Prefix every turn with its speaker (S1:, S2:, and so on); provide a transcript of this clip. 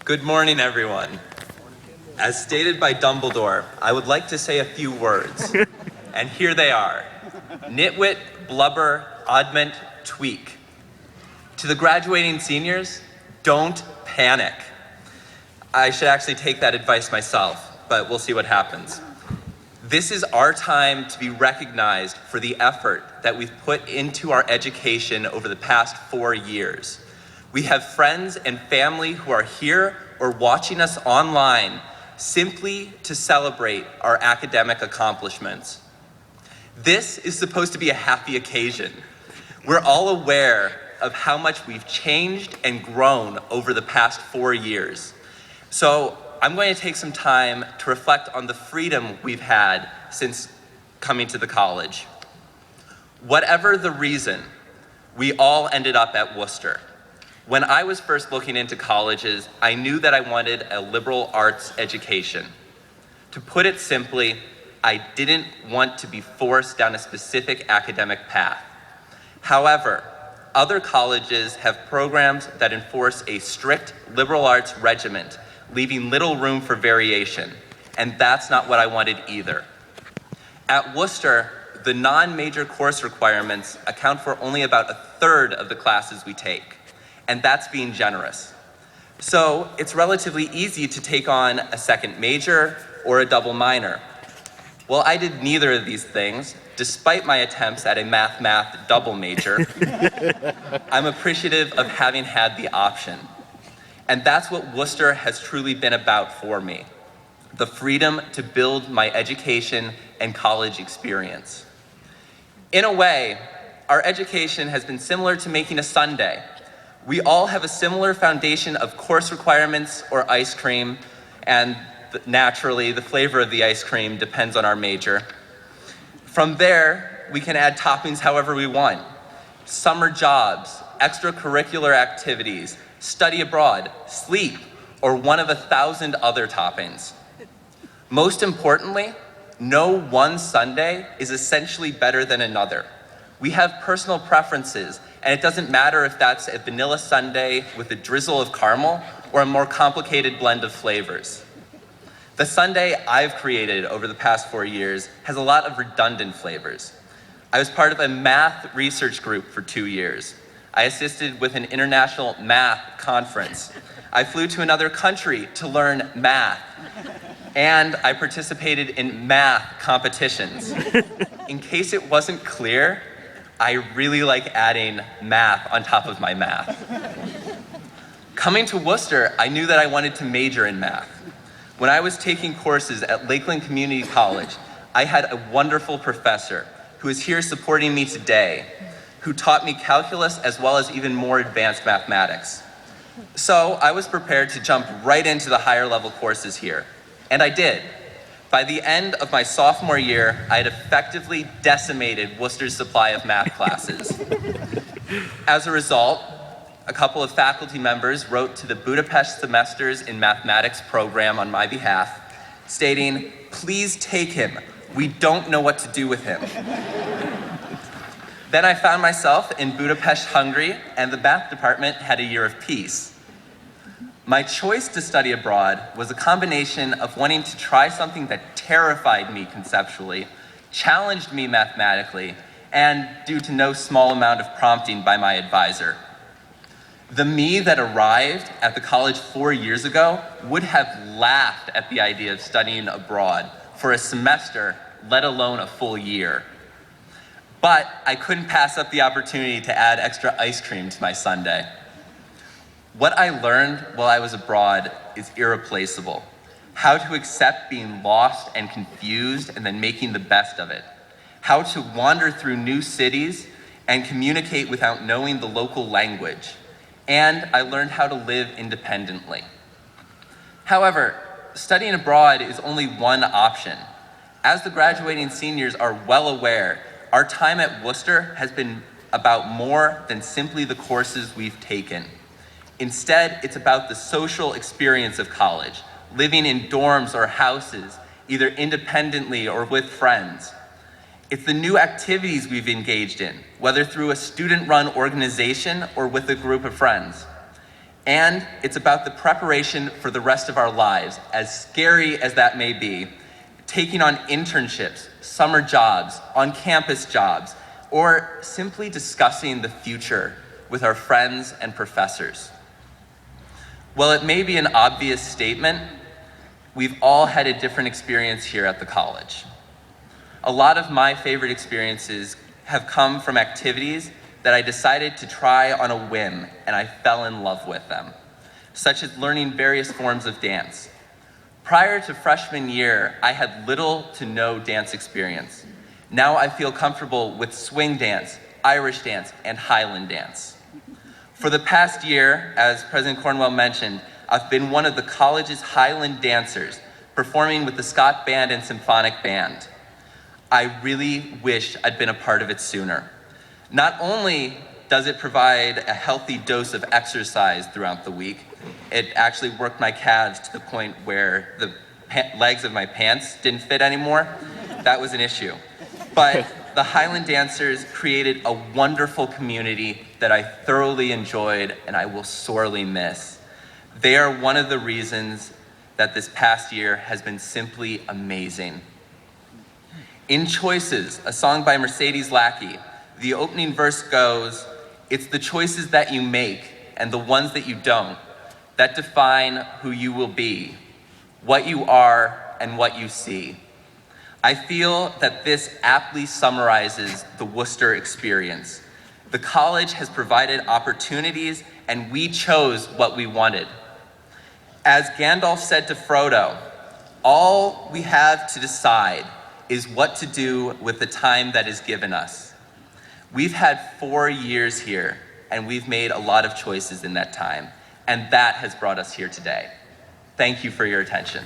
S1: Good morning, everyone. As stated by Dumbledore, I would like to say a few words. And here they are. Nitwit, blubber, oddment, tweak. To the graduating seniors, don't panic. I should actually take that advice myself, but we'll see what happens. This is our time to be recognized for the effort that we've put into our education over the past 4 years. We have friends and family who are here or watching us online simply to celebrate our academic accomplishments. This is supposed to be a happy occasion. We're all aware of how much we've changed and grown over the past 4 years. So I'm going to take some time to reflect on the freedom we've had since coming to the college. Whatever the reason, we all ended up at Wooster. When I was first looking into colleges, I knew that I wanted a liberal arts education. To put it simply, I didn't want to be forced down a specific academic path. However, other colleges have programs that enforce a strict liberal arts regimen, leaving little room for variation, and that's not what I wanted either. At Wooster, the non-major course requirements account for only about a third of the classes we take, and that's being generous. So it's relatively easy to take on a second major or a double minor. Well, I did neither of these things, despite my attempts at a math double major. I'm appreciative of having had the option. And that's what Wooster has truly been about for me, the freedom to build my education and college experience. In a way, our education has been similar to making a sundae. We all have a similar foundation of course requirements or ice cream, and naturally, the flavor of the ice cream depends on our major. From there, we can add toppings however we want. Summer jobs, extracurricular activities, study abroad, sleep, or one of 1,000 other toppings. Most importantly, no one sundae is essentially better than another. We have personal preferences, and it doesn't matter if that's a vanilla sundae with a drizzle of caramel or a more complicated blend of flavors. The sundae I've created over the past 4 years has a lot of redundant flavors. I was part of a math research group for 2 years. I assisted with an international math conference. I flew to another country to learn math. And I participated in math competitions. In case it wasn't clear, I really like adding math on top of my math. Coming to Wooster, I knew that I wanted to major in math. When I was taking courses at Lakeland Community College, I had a wonderful professor who is here supporting me today, who taught me calculus as well as even more advanced mathematics. So I was prepared to jump right into the higher level courses here, and I did. By the end of my sophomore year, I had effectively decimated Wooster's supply of math classes. As a result, a couple of faculty members wrote to the Budapest Semesters in Mathematics program on my behalf, stating, "Please take him. We don't know what to do with him." Then I found myself in Budapest, Hungary, and the math department had a year of peace. My choice to study abroad was a combination of wanting to try something that terrified me conceptually, challenged me mathematically, and due to no small amount of prompting by my advisor. The me that arrived at the college 4 years ago would have laughed at the idea of studying abroad for a semester, let alone a full year. But I couldn't pass up the opportunity to add extra ice cream to my sundae. What I learned while I was abroad is irreplaceable. How to accept being lost and confused and then making the best of it. How to wander through new cities and communicate without knowing the local language. And I learned how to live independently. However, studying abroad is only one option. As the graduating seniors are well aware, our time at Wooster has been about more than simply the courses we've taken. Instead, it's about the social experience of college, living in dorms or houses, either independently or with friends. It's the new activities we've engaged in, whether through a student-run organization or with a group of friends. And it's about the preparation for the rest of our lives, as scary as that may be, taking on internships, summer jobs, on-campus jobs, or simply discussing the future with our friends and professors. While it may be an obvious statement, we've all had a different experience here at the college. A lot of my favorite experiences have come from activities that I decided to try on a whim and I fell in love with them, such as learning various forms of dance. Prior to freshman year, I had little to no dance experience. Now I feel comfortable with swing dance, Irish dance, and Highland dance. For the past year, as President Cornwell mentioned, I've been one of the college's Highland dancers, performing with the Scott Band and Symphonic Band. I really wish I'd been a part of it sooner. Not only does it provide a healthy dose of exercise throughout the week, it actually worked my calves to the point where the legs of my pants didn't fit anymore. That was an issue. But the Highland dancers created a wonderful community that I thoroughly enjoyed and I will sorely miss. They are one of the reasons that this past year has been simply amazing. In Choices, a song by Mercedes Lackey, the opening verse goes, "It's the choices that you make and the ones that you don't that define who you will be, what you are and what you see." I feel that this aptly summarizes the Wooster experience. The college has provided opportunities and we chose what we wanted. As Gandalf said to Frodo, all we have to decide is what to do with the time that is given us. We've had 4 years here and we've made a lot of choices in that time, and that has brought us here today. Thank you for your attention.